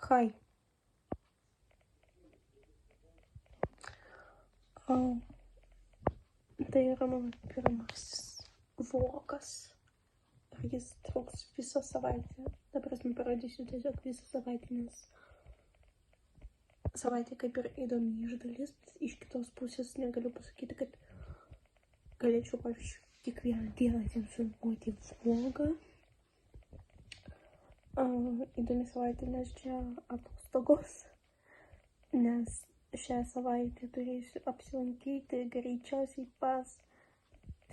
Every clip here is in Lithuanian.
Hai. Tai yra mano pirmasis vlogas. Ir jis truks visą savaitę. Dabar aš parodysiu tiesiog visą savaitę, nes savaitė kaip ir įdomi iš dalis, bet iš kitos pusės negaliu pasakyti, kad galėčiau, pavyzdžiui, kiekvieną dieną ten filmuoti vlogą. Įdomi savaitė, nes čia atostogos, nes šią savaitę turėsiu apsilankyti greičiausiai pas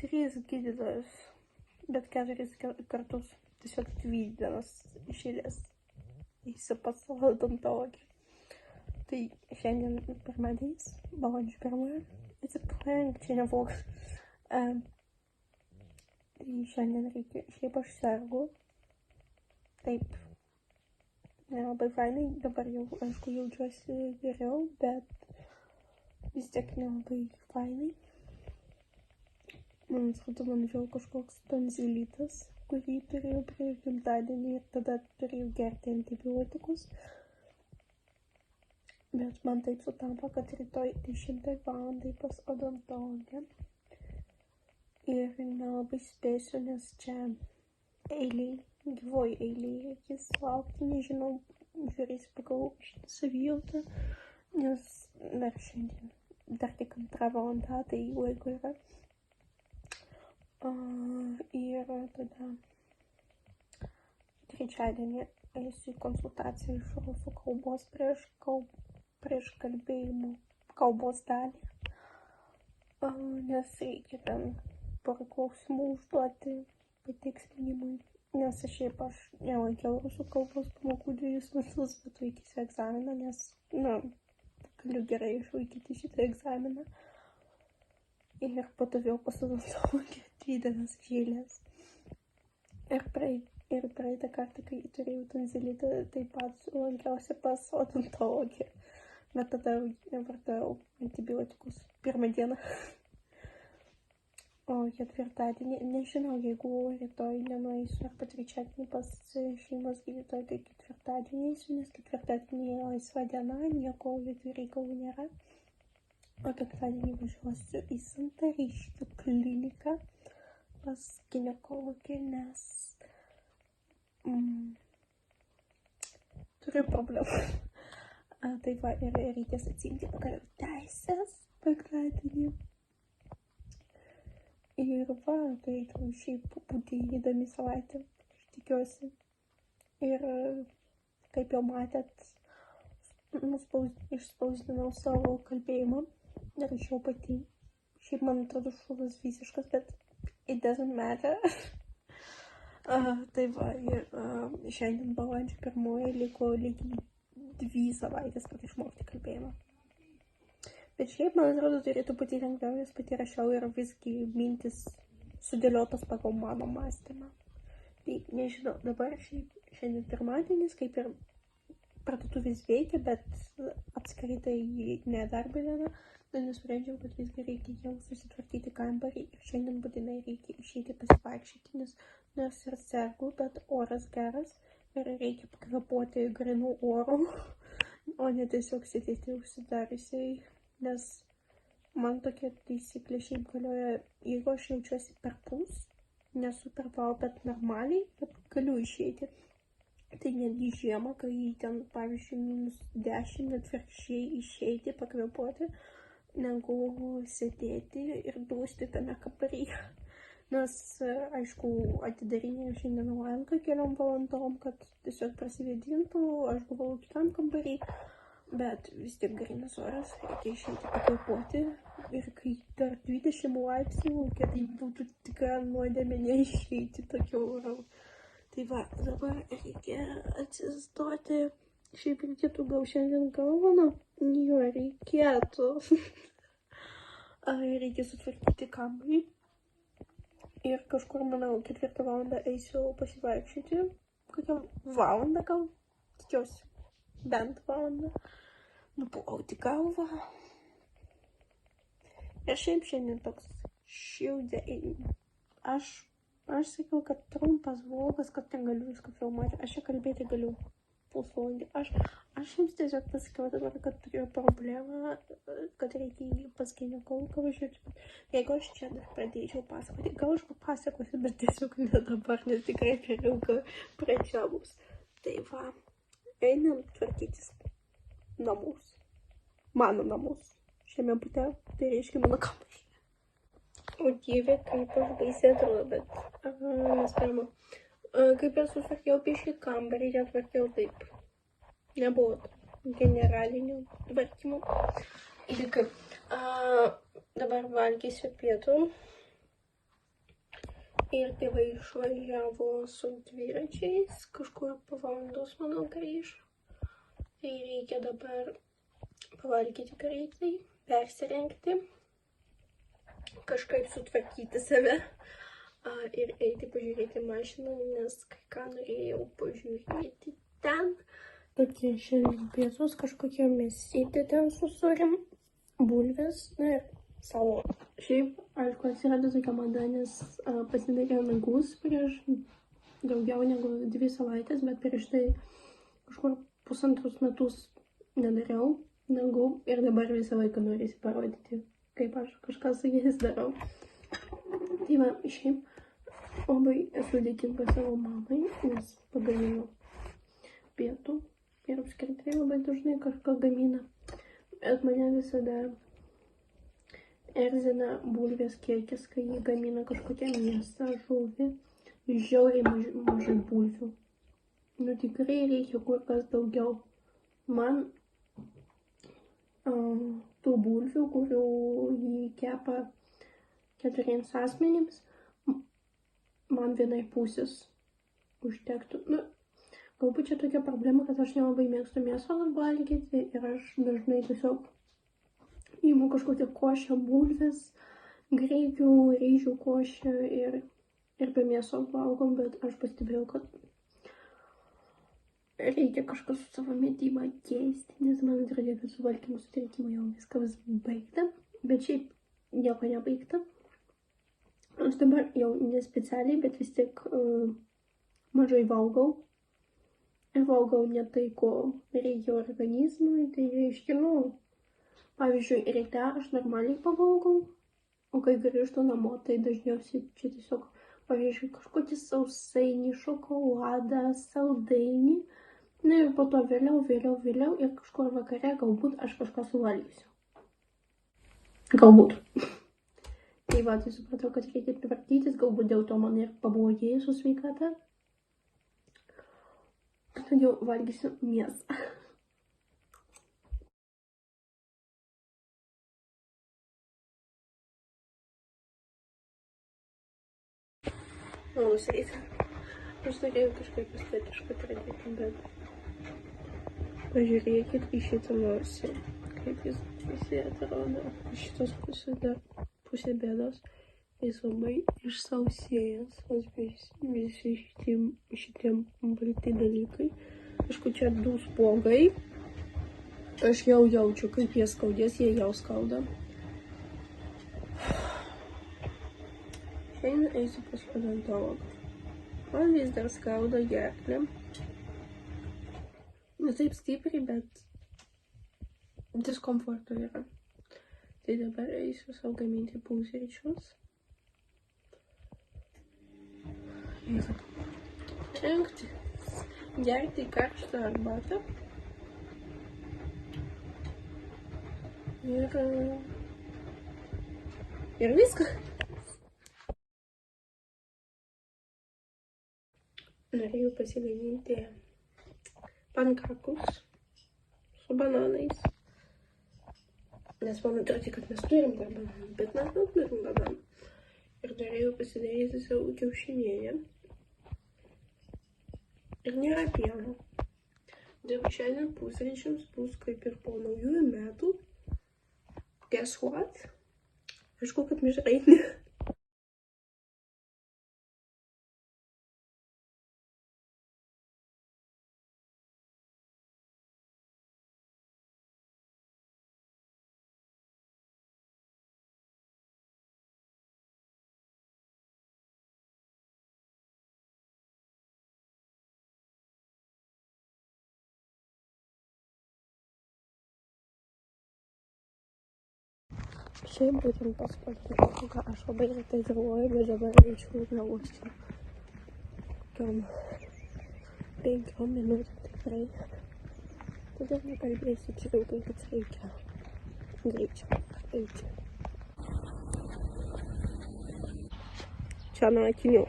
3 gydytojus, bet 4 kartus, tiesiog 2 dienas iš eilės eisiu pas odontologę. Tai šiandien pirmadienis, balandžio 1, atsiprašau, čia ne vlogas. Tai šiandien reikia, šiaip aš sergu, taip, nelabai fainai, dabar jau, aišku, jaučiuosi geriau, bet vis tiek nelabai fainai. Man atrodo, man jau kažkoks tonzilitas, kurį turėjau prieš gimtadienį ir tada turėjau gerti antibiotikus. Bet man taip sutampa, kad rytoj 10 valandai pas odontologę. Ir nelabai spėsiu, nes čia eiliai, gyvoji eiliai reikės laukti, nežinau, žiūrėsiu pagal savijautą, nes dar šiandien, dar tik 2 valanda, tai laiko yra. Ir tada trečiadienį eisiu į konsultaciją iš rusų kalbos prieš kalbėjimo kalbos dalį, nes reikia ten porą klausimų užduoti patikslinimui, nes šiaip aš nelaikiau rusų kalbos pamokų 2 metus, bet laikysiu egzaminą, nes, galiu gerai išlaikyti šitą egzaminą. Ir po to vėl pas odontologę 2 dienas iš eilės. Ir praeitą kartą, kai turėjau tonzilitą, taip pat lankiausi pas odontologę. Bet tada vartojau antibiotikus 1 dieną. O ketvirtadienį, nežinau, jeigu rytoj nenueisiu arba trečiadienį pas šeimos gydytoją, tai ketvirtadienį eisiu, nes ketvirtadienį laisva diena, nieko jokių reikalų nėra. O penktadienį važiuosiu į Santariškių kliniką pas ginekologę, nes turiu problemų. Tai va, ir reikės atsiimti pagaliau teisės penktadienį. Ir va, turėtų šiaip būti įdomi savaitė, aš tikiuosi. Ir kaip jau matėt, išspausdinau savo kalbėjimą. Rašiau pati. Šiaip man atrodo šūdas visiškas, bet it doesn't matter. Tai va, ir šiandien balandžio 1 liko lygiai 2 savaitės, kad išmokti kalbėjimą. Bet šiaip, man atrodo, turėtų būti lengviau, nes pati rašiau ir visgi mintis sudėliotos pagal mano mąstymą. Tai nežinau, dabar šiandien pirmadienis, kaip ir parduotuvės veikia, bet apskritai nedarbė diena. Tai nusprendžiau, kad visgi reikia jau susitvarkyti kambarį ir šiandien būtinai reikia išeiti pasivaikščioti, nes nors ir sergu, bet oras geras ir reikia pakvėpuoti grynų orų, o ne tiesiog sėdėti užsidariusiai, nes man tokia taisyklė šiaip galioja, jeigu aš jaučiuosi perpus, nesu per vau, bet normaliai, bet galiu išeiti. Tai netgi žiemą, kai ten, pavyzdžiui, -10 atvirkščiai išeiti, pakvėpuoti, negu sėdėti ir dūsti tame kambaryje. Nes, aišku, atidarinėjau šiandien lanką keliom valandom, kad tiesiog prasidėdintų, aš buvau kitam kambarį, bet vis tiek grynas oras, reikia išeiti pakvėpuoti. Ir kai dar 20 laipsnių, kad tai būtų tikra nuodėmė neišeiti tokiu oru. Tai va, dabar reikia atsistoti. Šiaip reikėtų gal šiandien galvoną? Jo, reikėtų. Reikia sutvarkyti kambarį. Ir kažkur, manau, 4 valandą eisiu pasivaikščioti. Kokią valandą gal? Tikiuosi. Bent valandą. Nuplauti galvą. Ir šiaip šiandien toks šildė. Aš sakiau, kad trumpas vlogas, kad ten galiu viską filmuoti. Aš čia kalbėti galiu pusvalandį. Aš jums tiesiog pasakiau dabar, kad turiu problemą, kad reikia į pas ginekologą važiuoti. Jeigu aš čia dar pradėčiau pasakoti, gal aš papasakosiu, bet tiesiog ne dabar, nes tikrai geriau, kad pradžia bus. Tai va, einam tvarkytis namus. Mano namus. Šiame bute, tai reiškia mano kambarį. O dieve, kaip aš baisiai atrodo, bet nesperma. Kaip aš susitvarkiau biškį kambarį, ją tvarkiau taip. Nebuvo generalinio tvarkymo. Ir kaip dabar valgysiu pietų. Ir tėvai išvažiavo su dviračiais, kažkur po valandos, manau, grįž. Tai reikia dabar pavalgyti greitai, persirengti, kažkaip sutvarkyti save ir eiti pažiūrėti mašiną, nes kai ką norėjau pažiūrėti ten. Tokie šiandien pietus kažkokie mėsytė ten susurim, bulvės, na ir salotą. Šiaip, aišku, atsirado tokia mada, nes pasidarė nagus prieš daugiau negu 2 savaitės, bet prieš tai kažkur 1,5 metus nedariau nagų ir dabar visą laiką norisi parodyti, kaip aš kažką su jais darau. Tai va, šiaip labai esu dėkinga savo mamai, nes pagamino pietų. Ir apskritai labai dažnai kažką gamina. Bet mane visada erzina bulvės kiekis, kai jį gamina kažkokią mėsą, žuvį. Žiauriai mažai bulvių. Nu tikrai reikia kur kas daugiau. Man tų bulvių, kurių jį kepa 4 asmenims, man vienai pusės užtektų. Nu, galbūt čia tokia problema, kad aš nelabai mėgstu mėsą valgyti ir aš dažnai tiesiog imu kažkokią košę, bulves, greikių, ryžių košę ir be mėsos valgom, bet aš pastebėjau, kad reikia kažką su savo mitybą keisti, nes man atrodo, kad su valgymo sutrikimu jau viskas baigta, bet šiaip nieko nebaigta. Aš dabar jau nespecialiai, bet vis tik mažai valgau. Ir valgau ne tai, ko reikia organizmui, tai reiškia, pavyzdžiui, ryte aš normaliai pavalgau, o kai grįžtu namo, tai dažniausiai čia tiesiog, pavyzdžiui, kažkokį sausainį, šokoladą, saldainį, na ir po to vėliau ir kažkur vakare galbūt aš kažką suvalgysiu. Galbūt. Tai va, tai supratau, kad reikia tvarkytis, galbūt dėl to man ir pablogėjo su sveikata. Todėl valgysiu mėsą. Labas rytas. Aš norėjau kažkaip estetiškai pradėti, bet pažiūrėkit į šitą nosį, kaip jis atrodo. Šitos pusė bėdos, jis labai išsausėjęs, visi šitie balti dalykai. Aišku, čia 2 spuogai. Aš jau jaučiu, kaip jie skaudės, jie jau skauda. Šiandien eisiu pas odontologą. Man vis dar skauda gerklę. Ne taip stipriai, bet diskomforto yra. Tai dabar eisiu sau gaminti pusryčius. Ir rengti. Gerti karštą arbatą. Ir viską. Norėjau pasigaminti pankakus su bananais. Nes man atrodo, kad mes turim dar bananų, bet mes neturim bananų. Ir norėjau pasidaryti savo kiaušinienę. Ir nėra pieno. Dėl šiandien pusryčiams bus kaip ir po naujųjų metų. Guess what? Aišku, kad mišrainė. Šiaip būtent paskutinį, ką aš labai retai galvoju, bet dabar jaučiu glausti. Kokiom 5 minutėm tikrai. Todėl nekalbėsiu čia ilgai, kad reikia greičiau eiti. Čia nuo akinių.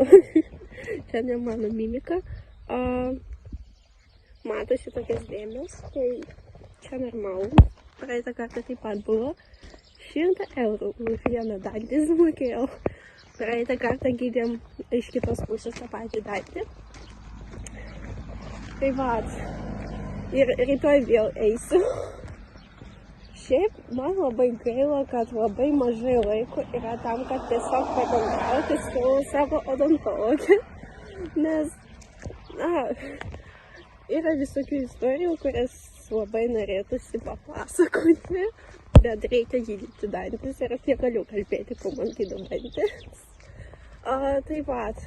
Čia ne mano mimika. Matosi tokias dėmes, tai čia normalu. Praeitą kartą taip pat buvo 100 eurų už vieną dantį sumokėjau. Praeitą kartą gydėm iš kitos pusės tą patį dantį. Tai vat. Ir rytoj vėl eisiu. Šiaip man labai gaila, kad labai mažai laiko yra tam, kad tiesiog pabendrauti su savo odontologė. Nes, yra visokių istorijų, kurias labai norėtųsi papasakoti, bet reikia gydyti dantis ir aš negaliu kalbėti, kuo man gydo dantis. Tai vat.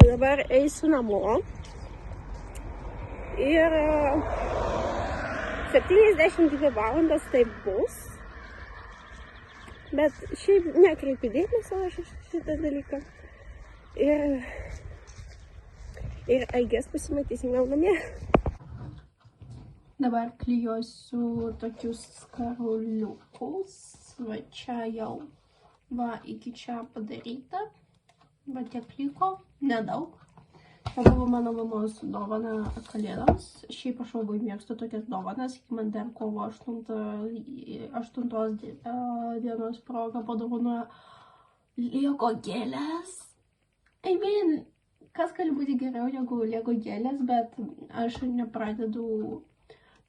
Dabar eisiu namo. Ir 72 valandas taip bus. Bet šiaip nekreipiu dėmesio aš šitą dalyką. Ir aigės pasimatysim gal namie. Dabar klijuosiu tokius karoliukus. Va čia jau. Va iki čia padaryta. Va tiek liko. Nedaug. Tai buvo mano mamos dovana kalėdoms. Šiaip aš labai mėgstu tokias dovanas. Man dar kovo 8 dienos proga padovanojo Lego gėlės. Kas gali būti geriau negu Lego gėlės, bet aš nepradedu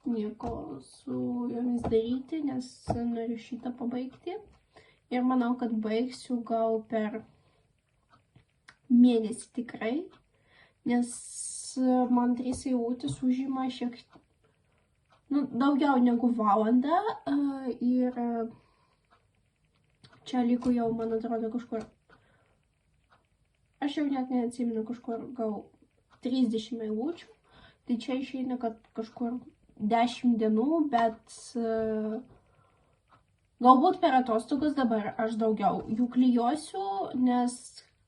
nieko su jomis daryti, nes noriu šitą pabaigti. Ir manau, kad baigsiu gal per mėnesį tikrai. Nes man 3 eilutės užima daugiau negu valandą ir čia liko jau, man atrodo, kažkur, aš jau net neatsimenu, kažkur gal 30 eilučių, tai čia išeina, kad kažkur 10 dienų, bet galbūt per atostogas dabar aš daugiau jų klijuosiu, nes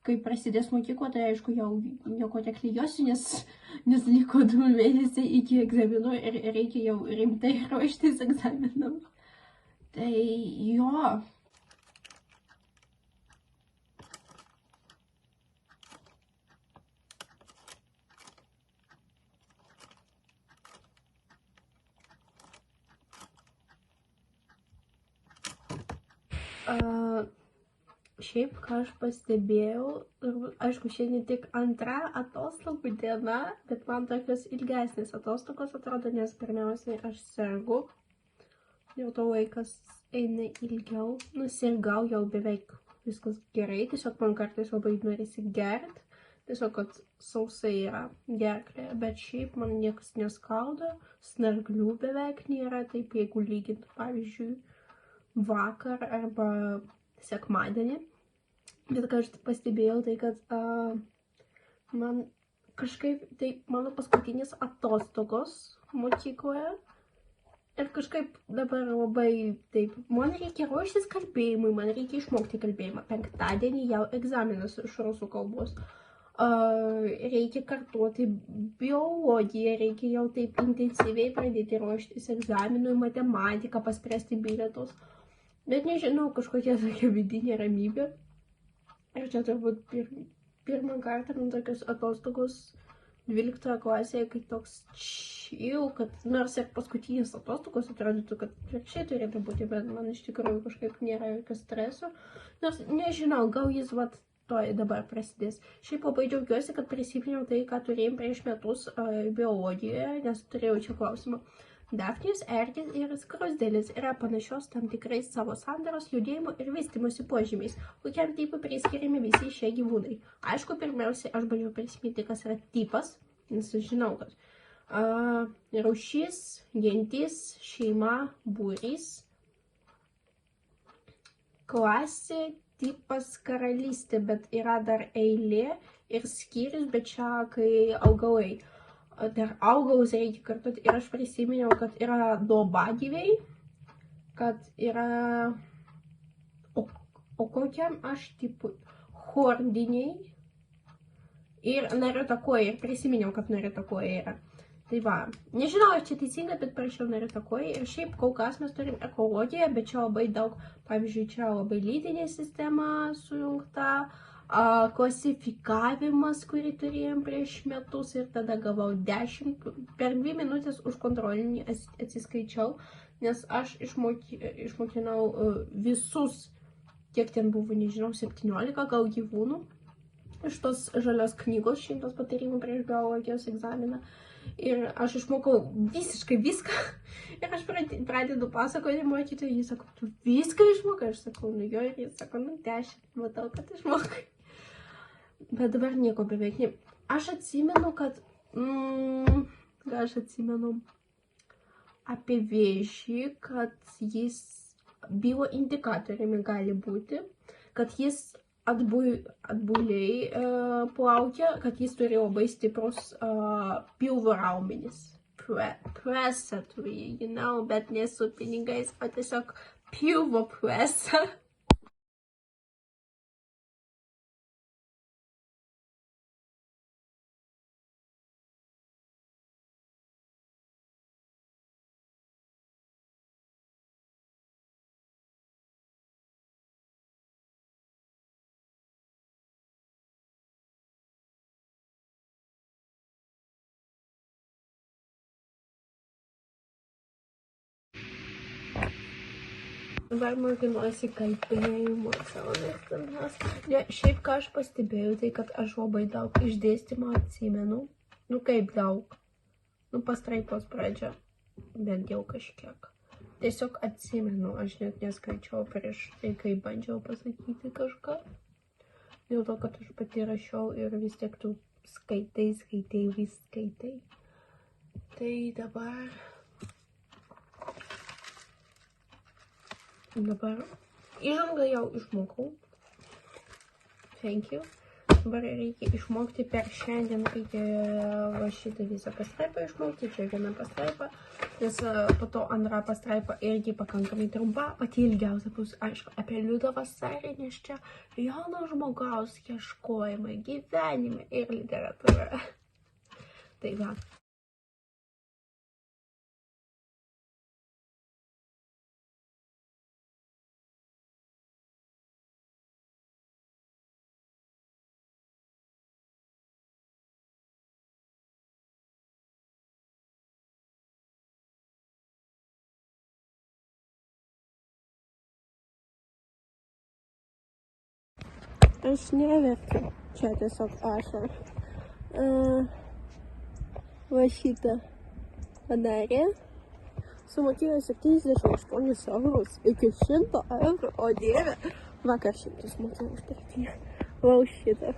kai prasidės mokykla, tai aišku, jau nieko neklijuosiu, nes liko 2 mėnesiai iki egzaminų ir reikia jau rimtai ruoštis egzaminam. Tai jo. Šiaip, ką aš pastebėjau, aišku, šiandien tik antra atostogų diena, bet man tokios ilgesnės atostogos atrodo, nes pirmiausiai aš sergu. Jau to laikas eina ilgiau, sirgau jau beveik viskas gerai, tiesiog man kartais labai norisi gerti, tiesiog, kad sausai yra gerklė, bet šiaip man niekas neskauda, snarglių beveik nėra, taip jeigu lyginti, pavyzdžiui, vakar arba sekmadienį. Bet ką aš pastebėjau, tai kad man kažkaip, tai mano paskutinis atostogos mokykloje ir kažkaip dabar labai taip, man reikia ruoštis kalbėjimui, man reikia išmokti kalbėjimą. Penktadienį jau egzaminas iš rusų kalbos. Reikia kartuoti biologiją, reikia jau taip intensyviai pradėti ruoštis egzaminui, matematiką, paspręsti bilietus. Bet nežinau, kažkokia tokia vidinė ramybė. Ir čia turbūt pirmą kartą man tokios atostogos 12 klasėje, kai toks chill, kad nors ir paskutinės atostogos atrodytų, kad šiai turėtų būti, bet man iš tikrųjų kažkaip nėra jokio streso. Nors nežinau, gal jis toj dabar prasidės. Šiaip labai džiaugiuosi, kad prisiminiau tai, ką turėjom prieš metus biologijoje, nes turėjau čia klausimą. Dafnijos, erkės ir skruzdėlės yra panašios tam tikrais savo sandaros, judėjimo ir vystymosi požymiais, kokiam tipui priskiriami visi šie gyvūnai. Aišku, pirmiausiai aš bandžiau prisiminti, kas yra tipas, nes žinau, kad rūšis, gentis, šeima, būrys, klasė, tipas, karalystė, bet yra dar eilė ir skyrius, bet čia kai augalai. Dar augalus reikia kartuoti ir aš prisiminiau, kad yra duobagyviai, kad yra, o kokiam aš tipui, chordiniai ir naritakoje, ir prisiminiau, kad naritakoje yra. Tai va, nežinau, ar čia teisinga, bet parašiau naritakoje. Ir šiaip kol kas mes turim ekologiją, bet čia labai daug, pavyzdžiui, čia labai lydinė sistema sujungta, klasifikavimas, kurį turėjom prieš metus ir tada gavau 10, per 2 minutės už kontrolinį atsiskaičiau, nes aš išmokinau visus, kiek ten buvo, nežinau, 17 gal gyvūnų iš tos žalios knygos 100 patarimų prieš biologijos egzaminą. Ir aš išmokau visiškai viską. Ir aš pradedu pasakoti mokytojai, jis sako, tu viską išmokai? Aš sakau, nu jo, ir jis sako, nu 10, matau, kad išmokai. Bet dabar nieko beveik ne. Aš atsimenu, kad, aš atsimenu apie vėžį, kad jis bioindikatoriumi gali būti, kad jis atbuliai plaukia, kad jis turi labai stiprus pilvo raumenis. Presą turi, bet ne su pinigais, o tiesiog pilvo presą. Dabar mokinuosi kalbėjimo savo mėgstamas. Šiaip ką aš pastebėjau, tai kad aš labai daug išdėstymo atsimenu. Nu kaip daug. Nu pastraipos pradžia, bent jau kažkiek. Tiesiog atsimenu, aš net neskaičiau prieš tai, kai bandžiau pasakyti kažką. Dėl to, kad aš pati rašiau ir vis tiek tu skaitai, vis skaitai. Tai dabar įžangą jau išmokau. Thank you. Dabar reikia išmokti per šiandien, reikia va šitą visą pastraipą išmokti, čia viena pastraipa, nes po to antra pastraipa irgi pakankamai trumpa, pati ilgiausia bus, aišku, apie Liudą Vasarį, nes čia jauno žmogaus ieškojimai, gyvenime ir literatūra. Tai va. Aš neverkiu, čia tiesiog ašara. Va šitą padarė, sumokėjo 78 eurus iki 100 eurų, o dieve, vakar 100 mokėjau už priekinių. Va už šitą.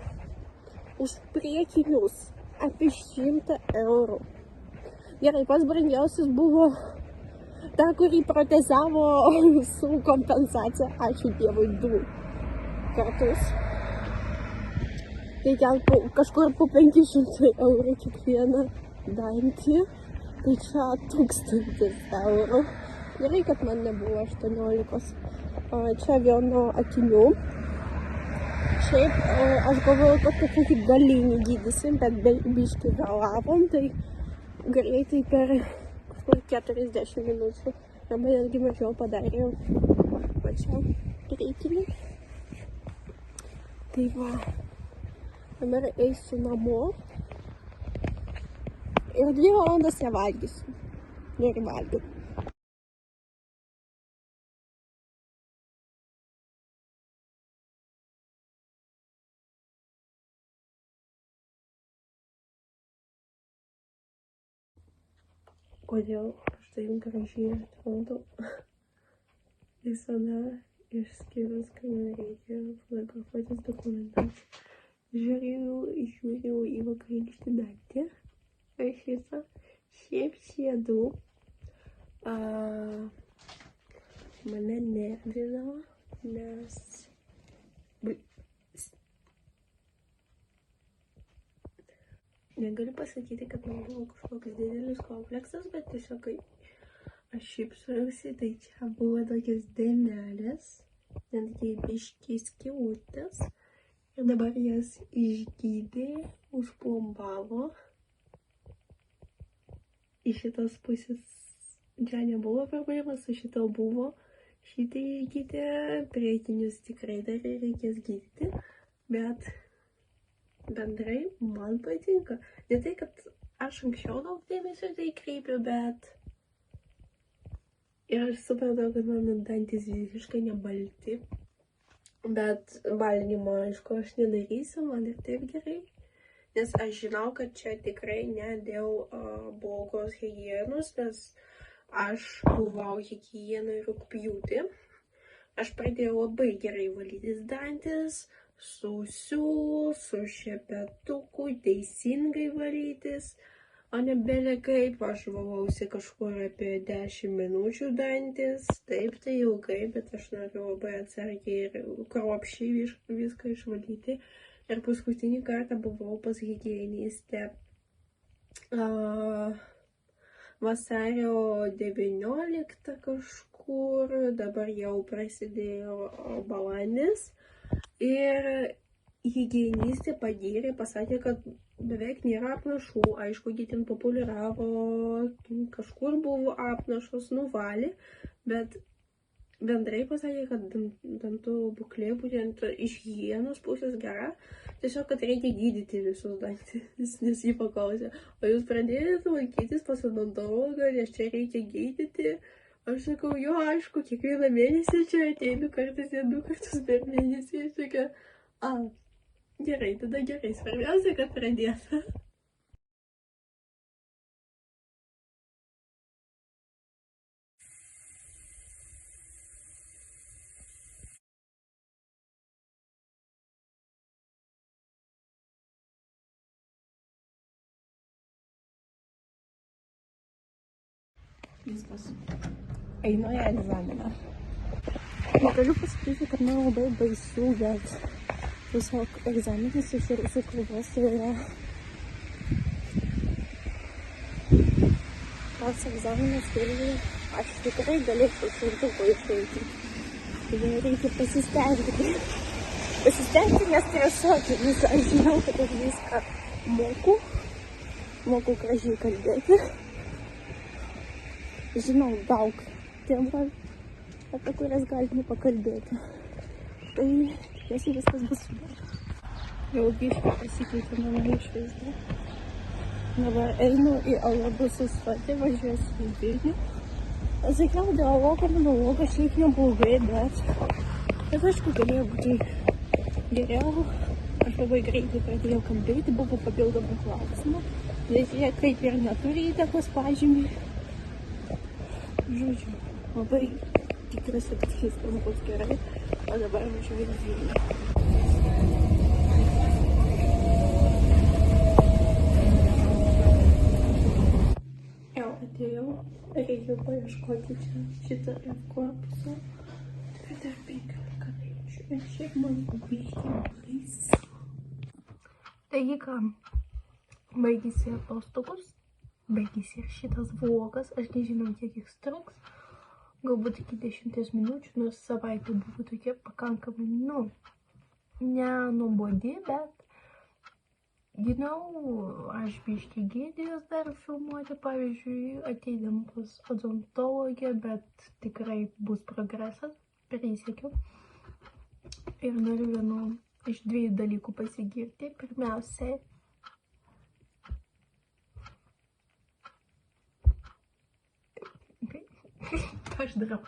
Už priekinius apie 100 eurų. Gerai, pats brangiausias buvo ta, kurį protezavo su kompensacija, ačiū Dievui, 2 kartus. Tai gal kažkur po 500 eurų kiekvieną dantį, tai čia 1000 eurų. Gerai, kad man nebuvo 18. Čia vieno akinių. Šiaip aš galvoju, kad kažkokį galinį gydysim, bet biškai vėlavom, tai greitai per kažkur 40 minučių. Arba netgi mažiau padarėm. Va čia reikinį. Tai va. Dabar eisiu namo ir 2 valandas nevalgysiu. Noriu valgyti. Kodėl aš taip gražiai atrodau? Visada išskyrus, kai man reikia fotografuotis dokumentaciją. Žiūrėjau į vakarykštį dantį. Aš šitą šiaip sėdu. Mane nervino, nes negaliu pasakyti, kad man buvo kažkoks didelis kompleksas, bet tiesiog aš šypsausi, tai čia buvo tokios dėmelės, netgi biški skylutės. Ir dabar jas išgydė, užplombavo. Iš šitos pusės čia nebuvo problemas, su šito buvo. Šitai išgydė, priekinius tikrai dar reikės gydyti, bet bendrai man patinka. Ne tai, kad aš anksčiau daug dėmesio tai kreipiu, bet ir aš supratau, kad mano dantis visiškai nebalti. Bet balinimo, aišku, aš nedarysiu, man ir taip gerai. Nes aš žinau, kad čia tikrai ne dėl blogos higienos, nes aš buvau higienai rugpjūtį. Aš pradėjau labai gerai valytis dantis, su siūlu, su šepetuku, teisingai valytis. O ne belė kaip, aš valausi kažkur apie 10 minučių dantis. Taip, tai ilgai, bet aš noriu labai atsargiai ir kruopščiai viską išvalyti. Ir paskutinį kartą buvau pas higienistę vasario 19 kažkur, dabar jau prasidėjo balandis. Ir higienistė pagyrė, pasakė, kad beveik nėra apnašų. Aišku, jie ten populiaravo, kažkur buvo apnašos, nuvalė, bet bendrai pasakė, kad dantų būklė būtent iš higienos pusės gera. Tiesiog, kad reikia gydyti visus dantis, nes jį paklausė, o jūs pradėjote lankytis pas odontologą, nes čia reikia gydyti. Aš sakau, jo, aišku, kiekvieną mėnesį čia ateinu kartais, ne 2 kartus per mėnesį. Aš tokia, gerai, tada gerai, svarbiausia, kad pradėta. Viskas. Einu į egzaminą. Negaliu pasakyti, kad man labai baisu, bet tiesiog egzaminas iš rusų kalbos tai yra toks egzaminas, kurį aš tikrai galėčiau šimtuko išeiti. Tai reikia pasistengti. Pasistengti nestresuoti, nes aš žinau, kad aš viską moku gražiai kalbėti. Žinau daug temų, apie kurias galime pakalbėti. Tai tiesiog viskas bus super. Jau biškai pasikeitė mano išvaizda. Dabar einu į autobusų stotį, važiuosiu į Vilnių. Sakiau, dialogo, monologo šiaip neblogai, bet aišku, galėjo būti geriau. Aš labai greitai pradėjau kalbėti, buvo papildomų klausimų, nes jie kaip ir neturi įtakos pažymiui. Žodžiu, labai tikiuosi, kad viskas bus gerai, o dabar važiuoju į Vilnių. Jau atėjau, reikia paieškoti čia šitą F korpusą. Turiu dar 15 minučių ir šiaip man biškį baisu. Taigi ką, baigėsi atostogus. Baigėsi ir šitas vlogas, aš nežinau, kiek jis truks, galbūt iki 10 minučių, nors savaitė buvo tokia pakankamai, nenuobodi, bet, aš biškį gėdėjos dar filmuoti, pavyzdžiui, ateidam pas odontologę, bet tikrai bus progresas, prisiekiau. Ir noriu vienu iš 2 dalykų pasigirti. Pirmiausia, aš darau.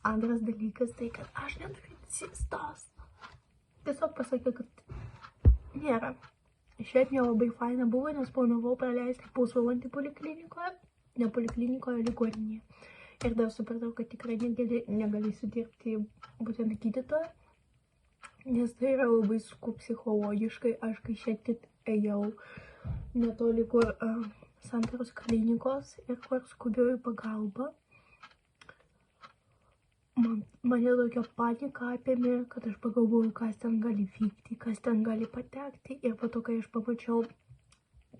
Antras dalykas tai, kad aš neturiu cistos. Tiesiog pasakiau, kad nėra. Šiaip nelabai faina buvo, nes planavau praleisti pusvalandį poliklinikoje, ne poliklinikoje, ligoninėje. Ir dar supratau, kad tikrai negalėsiu dirbti būtent gydytoją, nes tai yra labai sunku psichologiškai. Aš kai šiandien ėjau netoli kur Santaros klinikos ir kur skubioji pagalba, mane tokia panika apėmė, kad aš pagalvojau, kas ten gali vykti, kas ten gali patekti. Ir po to, kai aš pamačiau,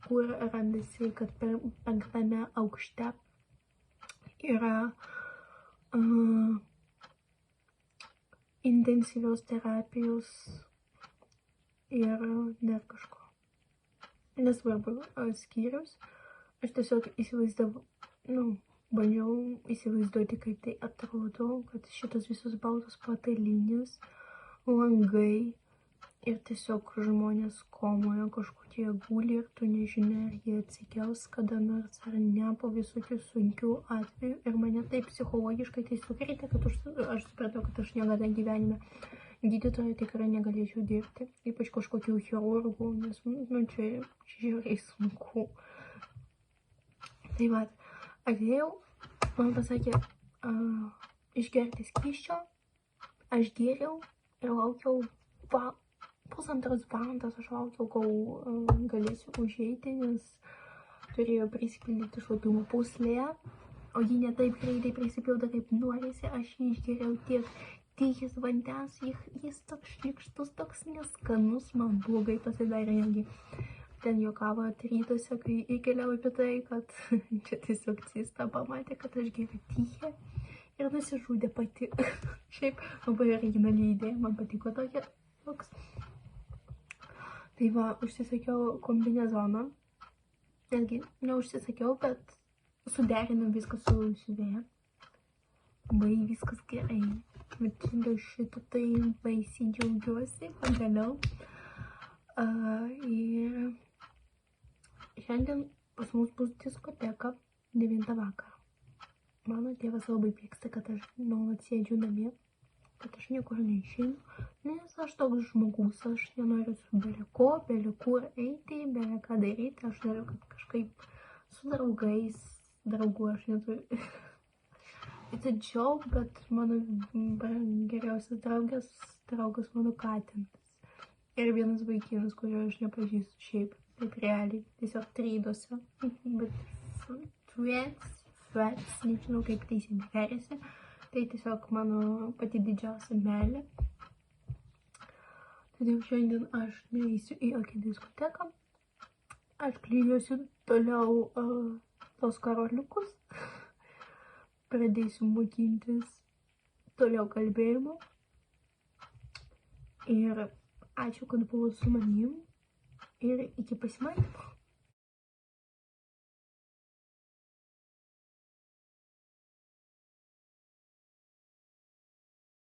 kur randasi, kad 5. aukšte yra intensyvios terapijos ir dar kažko. Nesvarbu skyrius. Aš tiesiog įsivaizdavau, bandžiau įsivaizduoti, kaip tai atrodo, kad šitos visos baltos patalinės, langai ir tiesiog žmonės komoje kažkokie guli ir tu nežinai, ar jie atsikels kada nors ar ne po visokių sunkių atvejų. Ir mane taip psichologiškai tai sukrėtė, kad aš supratau, kad aš niekada gyvenime gydytojo tikrai negalėčiau dirbti, ypač kažkokių chirurgų, nes čia žiauriai sunku. Tai va, atėjau, man pasakė išgerti skysčio, aš gėriau ir laukiau pusantros valandos, aš laukiau, kol galėsiu užeiti, nes turėjo prisipildyti šlapimo pūslėje, o ji ne taip greitai prisipildo, kaip norisi, aš jį išgėriau tiek tikis vandens, jis toks šlikštus, toks neskanus, man blogai pasidarė netgi. Ten juokavo rytuose, kai įkeliau apie tai, kad čia tiesiog cista pamatė, kad aš geriu tychę ir nusižudė pati. Šiaip labai originali idėja, man patiko toks. Tai va, užsisakiau kombinezoną. Netgi neužsisakiau, bet suderinau viską su siuvėja. Labai viskas gerai. Bet dėl šito tai baisiai džiaugiuosi, pagaliau. Ir šiandien pas mus bus diskoteka 9 vakaro. Mano tėvas labai pyksta, kad aš nuolat sėdžiu namie, kad aš niekur neišeinu, nes aš toks žmogus, aš nenoriu su bele kur eiti, bele ką daryti, aš noriu, kad kažkaip su draugais, draugų aš neturiu. It's a joke, bet mano geriausias draugas mano katinas. Ir vienas vaikinas, kurio aš nepažįstu šiaip, taip realiai, tiesiog trydosi. Bet Freds, nežinau kaip teisingai veriasi, tai tiesiog mano pati didžiausia meilė. Todėl šiandien aš neįsiu į jokią diskoteką. Aš klijuosiu toliau tos karoliukus. Pradėsiu mokintis toliau kalbėjimo. Ir ačiū, kad buvot su manim. Ir iki pasimatymo.